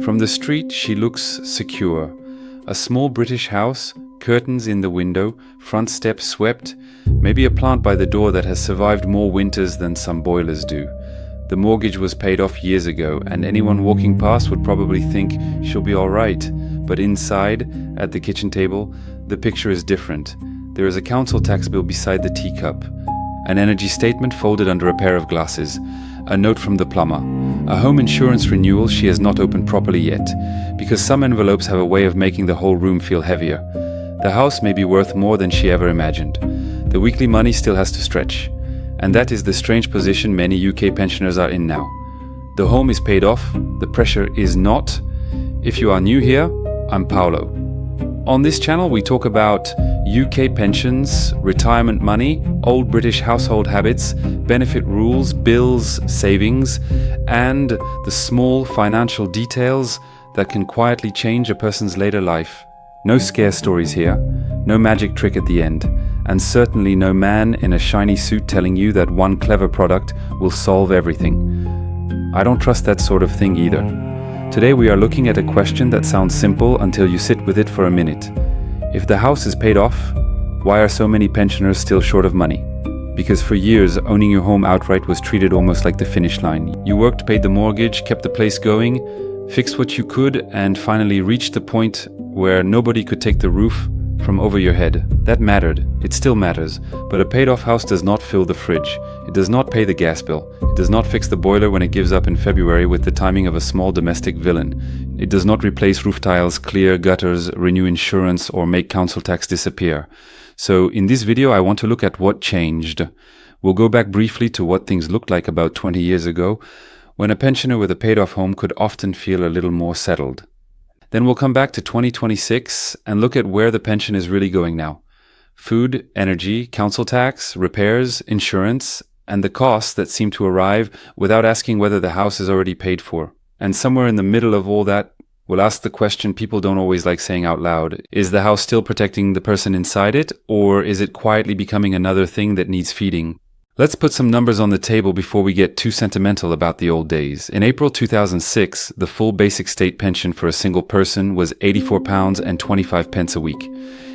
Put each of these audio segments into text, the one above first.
From the street, she looks secure. A small British house, curtains in the window, front steps swept, maybe a plant by the door that has survived more winters than some boilers do. The mortgage was paid off years ago, and anyone walking past would probably think she'll be all right. But inside, at the kitchen table, the picture is different. There is a council tax bill beside the teacup, an energy statement folded under a pair of glasses, a note from the plumber, a home insurance renewal she has not opened properly yet, because some envelopes have a way of making the whole room feel heavier. The house may be worth more than she ever imagined. The weekly money still has to stretch. And that is the strange position many UK pensioners are in now. The home is paid off, the pressure is not. If you are new here, I'm Paolo. On this channel we talk about UK pensions, retirement money, old British household habits, benefit rules, bills, savings, and the small financial details that can quietly change a person's later life. No scare stories here, no magic trick at the end, and certainly no man in a shiny suit telling you that one clever product will solve everything. I don't trust that sort of thing either. Today we are looking at a question that sounds simple until you sit with it for a minute. If the house is paid off, why are so many pensioners still short of money? Because for years, owning your home outright was treated almost like the finish line. You worked, paid the mortgage, kept the place going, fixed what you could, and finally reached the point where nobody could take the roof from over your head. That mattered. It still matters. But a paid-off house does not fill the fridge. It does not pay the gas bill. It does not fix the boiler when it gives up in February with the timing of a small domestic villain. It does not replace roof tiles, clear gutters, renew insurance, or make council tax disappear. So in this video, I want to look at what changed. We'll go back briefly to what things looked like about 20 years ago, when a pensioner with a paid-off home could often feel a little more settled. Then we'll come back to 2026 and look at where the pension is really going now. Food, energy, council tax, repairs, insurance, and the costs that seem to arrive without asking whether the house is already paid for. And somewhere in the middle of all that, we'll ask the question people don't always like saying out loud. Is the house still protecting the person inside it, or is it quietly becoming another thing that needs feeding? Let's put some numbers on the table before we get too sentimental about the old days. In April 2006, the full basic state pension for a single person was £84.25 a week.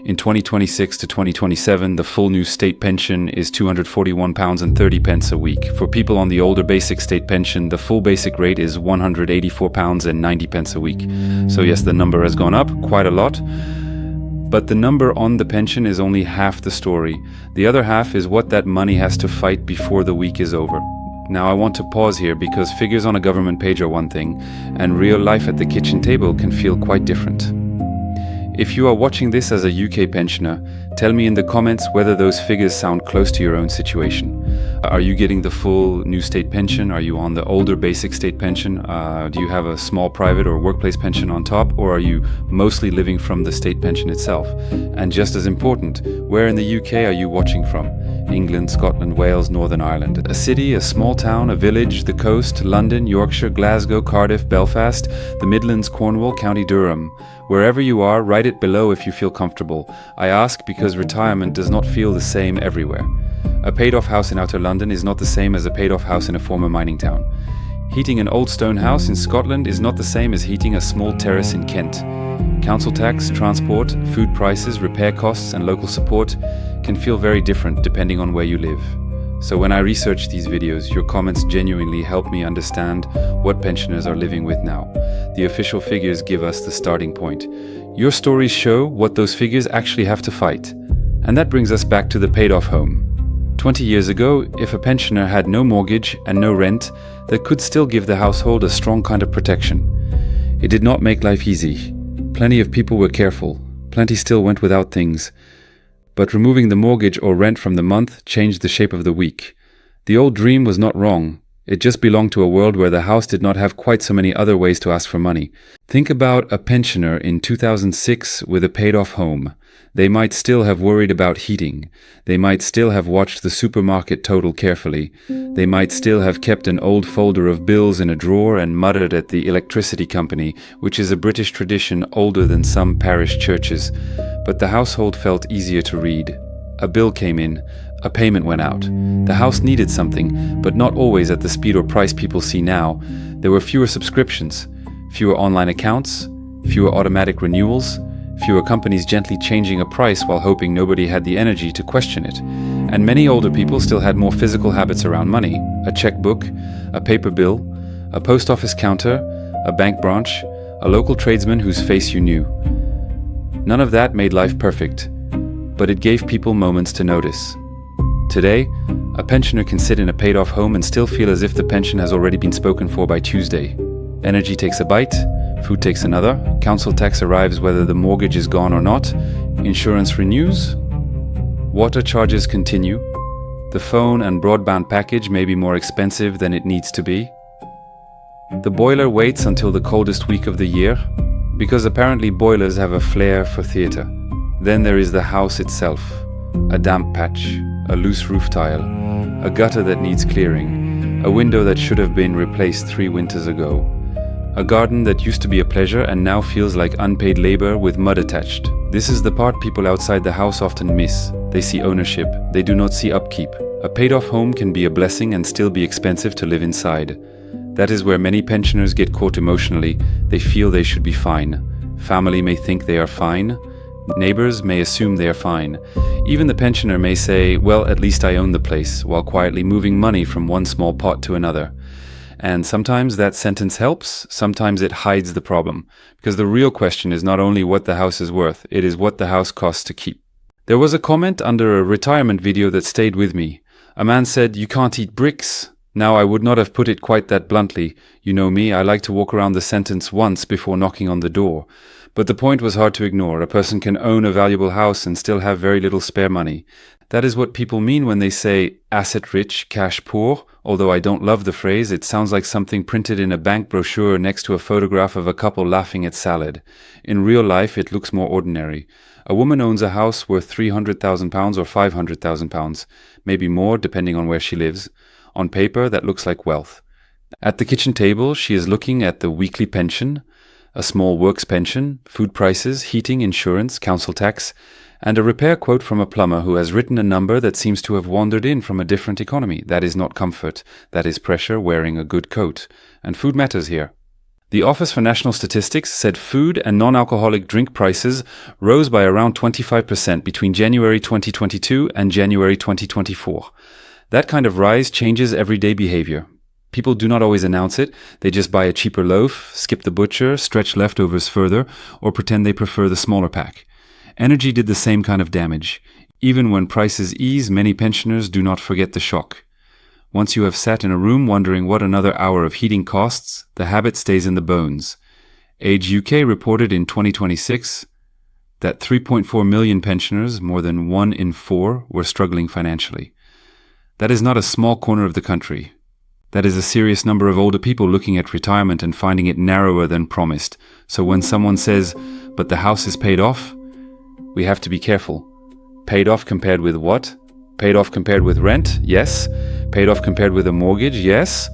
In 2026 to 2027, the full new state pension is £241.30 a week. For people on the older basic state pension, the full basic rate is £184.90 a week. So yes, the number has gone up quite a lot. But the number on the pension is only half the story. The other half is what that money has to fight before the week is over. Now I want to pause here because figures on a government page are one thing, and real life at the kitchen table can feel quite different. If you are watching this as a UK pensioner, tell me in the comments whether those figures sound close to your own situation. Are you getting the full new state pension? Are you on the older basic state pension? Do you have a small private or workplace pension on top? Or are you mostly living from the state pension itself? And just as important, where in the UK are you watching from? England, Scotland, Wales, Northern Ireland. A city, a small town, a village, the coast, London, Yorkshire, Glasgow, Cardiff, Belfast, the Midlands, Cornwall, County Durham. Wherever you are, write it below if you feel comfortable. I ask because retirement does not feel the same everywhere. A paid-off house in outer London is not the same as a paid-off house in a former mining town. Heating an old stone house in Scotland is not the same as heating a small terrace in Kent. Council tax, transport, food prices, repair costs, and local support can feel very different depending on where you live. So when I research these videos, your comments genuinely help me understand what pensioners are living with now. The official figures give us the starting point. Your stories show what those figures actually have to fight. And that brings us back to the paid-off home. 20 years ago, if a pensioner had no mortgage and no rent, that could still give the household a strong kind of protection. It did not make life easy. Plenty of people were careful. Plenty still went without things. But removing the mortgage or rent from the month changed the shape of the week. The old dream was not wrong. It just belonged to a world where the house did not have quite so many other ways to ask for money. Think about a pensioner in 2006 with a paid-off home. They might still have worried about heating. They might still have watched the supermarket total carefully. They might still have kept an old folder of bills in a drawer and muttered at the electricity company, which is a British tradition older than some parish churches. But the household felt easier to read. A bill came in. A payment went out. The house needed something, but not always at the speed or price people see now. There were fewer subscriptions, Fewer online accounts, fewer automatic renewals, fewer companies gently changing a price while hoping nobody had the energy to question it. And many older people still had more physical habits around money: a checkbook, a paper bill, a post office counter, a bank branch, a local tradesman whose face you knew. None of that made life perfect, but it gave people moments to notice. Today, a pensioner can sit in a paid-off home and still feel as if the pension has already been spoken for by Tuesday. Energy takes a bite, food takes another, council tax arrives whether the mortgage is gone or not, insurance renews, water charges continue, the phone and broadband package may be more expensive than it needs to be. The boiler waits until the coldest week of the year, because apparently boilers have a flair for theatre. Then there is the house itself, a damp patch, a loose roof tile, a gutter that needs clearing, a window that should have been replaced 3 winters ago, a garden that used to be a pleasure and now feels like unpaid labor with mud attached. This is the part people outside the house often miss. They see ownership, they do not see upkeep. A paid-off home can be a blessing and still be expensive to live inside. That is where many pensioners get caught emotionally. They feel they should be fine. Family may think they are fine. Neighbors may assume they are fine. Even the pensioner may say, well, at least I own the place, while quietly moving money from one small pot to another. And sometimes that sentence helps, sometimes it hides the problem. Because the real question is not only what the house is worth, it is what the house costs to keep. There was a comment under a retirement video that stayed with me. A man said, "You can't eat bricks." Now, I would not have put it quite that bluntly. You know me, I like to walk around the sentence once before knocking on the door. But the point was hard to ignore. A person can own a valuable house and still have very little spare money. That is what people mean when they say asset rich, cash poor. Although I don't love the phrase, it sounds like something printed in a bank brochure next to a photograph of a couple laughing at salad. In real life, it looks more ordinary. A woman owns a house worth £300,000 or £500,000, maybe more depending on where she lives. On paper, that looks like wealth. At the kitchen table, she is looking at the weekly pension, a small works pension, food prices, heating, insurance, council tax, and a repair quote from a plumber who has written a number that seems to have wandered in from a different economy. That is not comfort. That is pressure wearing a good coat. And food matters here. The Office for National Statistics said food and non-alcoholic drink prices rose by around 25% between January 2022 and January 2024. That kind of rise changes everyday behavior. People do not always announce it. They just buy a cheaper loaf, skip the butcher, stretch leftovers further, or pretend they prefer the smaller pack. Energy did the same kind of damage. Even when prices ease, many pensioners do not forget the shock. Once you have sat in a room wondering what another hour of heating costs, the habit stays in the bones. Age UK reported in 2026 that 3.4 million pensioners, more than 1 in 4, were struggling financially. That is not a small corner of the country. That is a serious number of older people looking at retirement and finding it narrower than promised. So when someone says, but the house is paid off, we have to be careful. Paid off compared with what? Paid off compared with rent? Yes. Paid off compared with a mortgage? Yes.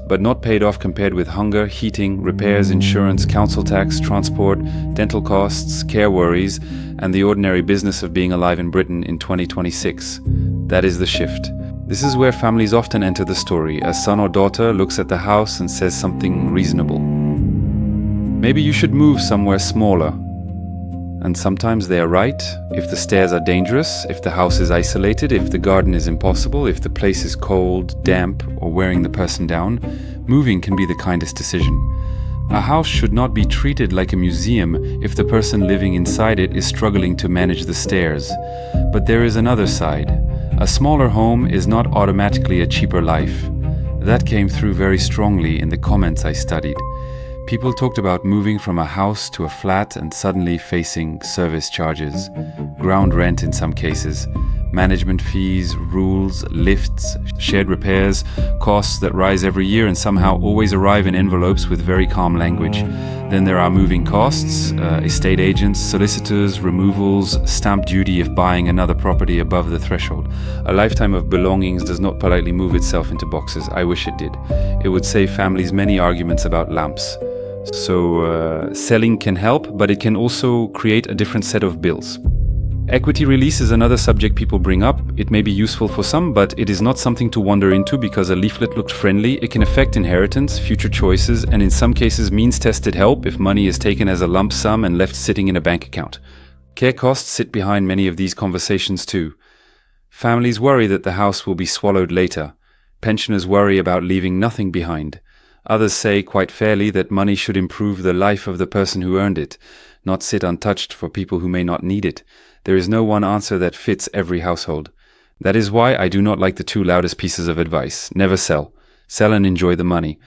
But not paid off compared with hunger, heating, repairs, insurance, council tax, transport, dental costs, care worries, and the ordinary business of being alive in Britain in 2026. That is the shift. This is where families often enter the story. A son or daughter looks at the house and says something reasonable. Maybe you should move somewhere smaller. And sometimes they are right. If the stairs are dangerous, if the house is isolated, if the garden is impossible, if the place is cold, damp, or wearing the person down, moving can be the kindest decision. A house should not be treated like a museum if the person living inside it is struggling to manage the stairs. But there is another side. A smaller home is not automatically a cheaper life. That came through very strongly in the comments I studied. People talked about moving from a house to a flat and suddenly facing service charges, ground rent in some cases, management fees, rules, lifts, shared repairs, costs that rise every year and somehow always arrive in envelopes with very calm language. Then there are moving costs, estate agents, solicitors, removals, stamp duty if buying another property above the threshold. A lifetime of belongings does not politely move itself into boxes. I wish it did. It would save families many arguments about lamps. So selling can help, but it can also create a different set of bills. Equity release is another subject people bring up. It may be useful for some, but it is not something to wander into because a leaflet looked friendly. It can affect inheritance, future choices, and in some cases means-tested help if money is taken as a lump sum and left sitting in a bank account. Care costs sit behind many of these conversations too. Families worry that the house will be swallowed later. Pensioners worry about leaving nothing behind. Others say, quite fairly, that money should improve the life of the person who earned it, not sit untouched for people who may not need it. There is no one answer that fits every household. That is why I do not like the two loudest pieces of advice. Never sell. Sell and enjoy the money.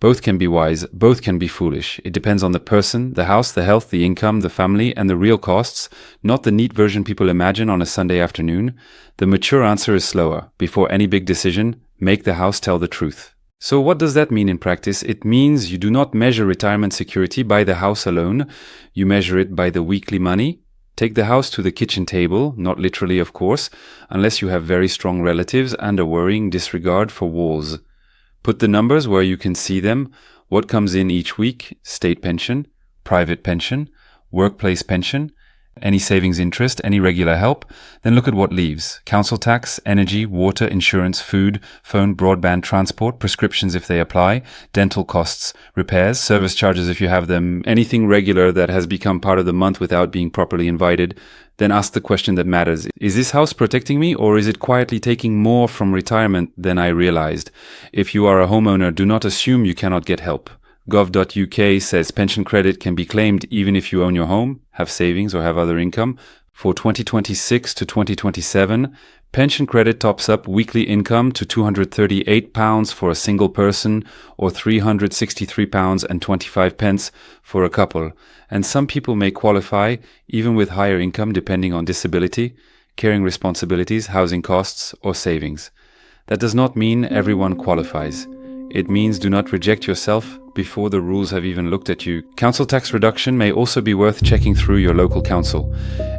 Both can be wise, both can be foolish. It depends on the person, the house, the health, the income, the family, and the real costs, not the neat version people imagine on a Sunday afternoon. The mature answer is slower. Before any big decision, make the house tell the truth. So what does that mean in practice? It means you do not measure retirement security by the house alone. You measure it by the weekly money. Take the house to the kitchen table, not literally of course, unless you have very strong relatives and a worrying disregard for walls. Put the numbers where you can see them, what comes in each week, state pension, private pension, workplace pension, any savings interest, any regular help, then look at what leaves. Council tax, energy, water, insurance, food, phone, broadband, transport, prescriptions if they apply, dental costs, repairs, service charges if you have them, anything regular that has become part of the month without being properly invited. Then ask the question that matters. Is this house protecting me, or is it quietly taking more from retirement than I realized? If you are a homeowner, do not assume you cannot get help. Gov.uk says pension credit can be claimed even if you own your home, have savings or have other income. For 2026 to 2027, pension credit tops up weekly income to £238 for a single person or £363.25 for a couple. And some people may qualify even with higher income depending on disability, caring responsibilities, housing costs or savings. That does not mean everyone qualifies. It means do not reject yourself before the rules have even looked at you. Council tax reduction may also be worth checking through your local council.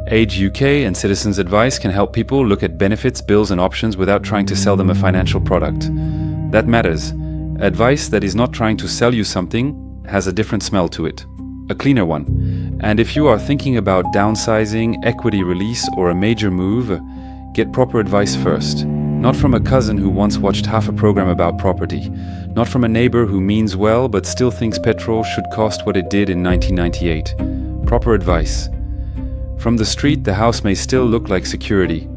Age UK and Citizens Advice can help people look at benefits, bills and options without trying to sell them a financial product. That matters. Advice that is not trying to sell you something has a different smell to it. A cleaner one. And if you are thinking about downsizing, equity release or a major move, get proper advice first. Not from a cousin who once watched half a program about property. Not from a neighbor who means well but still thinks petrol should cost what it did in 1998. Proper advice. From the street, the house may still look like security.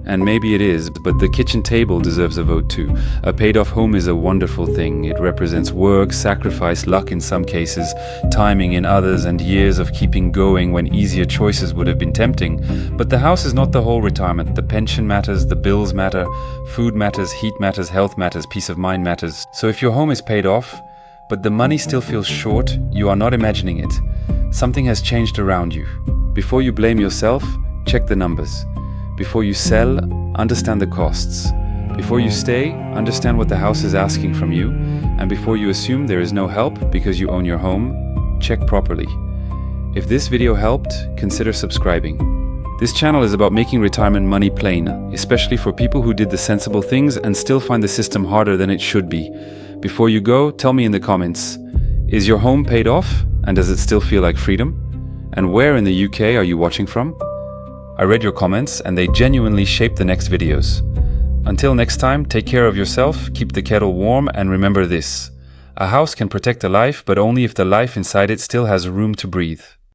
And maybe it is, but the kitchen table deserves a vote too. A paid-off home is a wonderful thing. It represents work, sacrifice, luck in some cases, timing in others, and years of keeping going when easier choices would have been tempting. But the house is not the whole retirement. The pension matters, the bills matter, food matters, heat matters, health matters, peace of mind matters. So if your home is paid off, but the money still feels short, you are not imagining it. Something has changed around you. Before you blame yourself, check the numbers. Before you sell, understand the costs. Before you stay, understand what the house is asking from you. And before you assume there is no help because you own your home, check properly. If this video helped, consider subscribing. This channel is about making retirement money plain, especially for people who did the sensible things and still find the system harder than it should be. Before you go, tell me in the comments, is your home paid off? And does it still feel like freedom? And where in the UK are you watching from? I read your comments and they genuinely shape the next videos. Until next time, take care of yourself, keep the kettle warm, and remember this. A house can protect a life, but only if the life inside it still has room to breathe.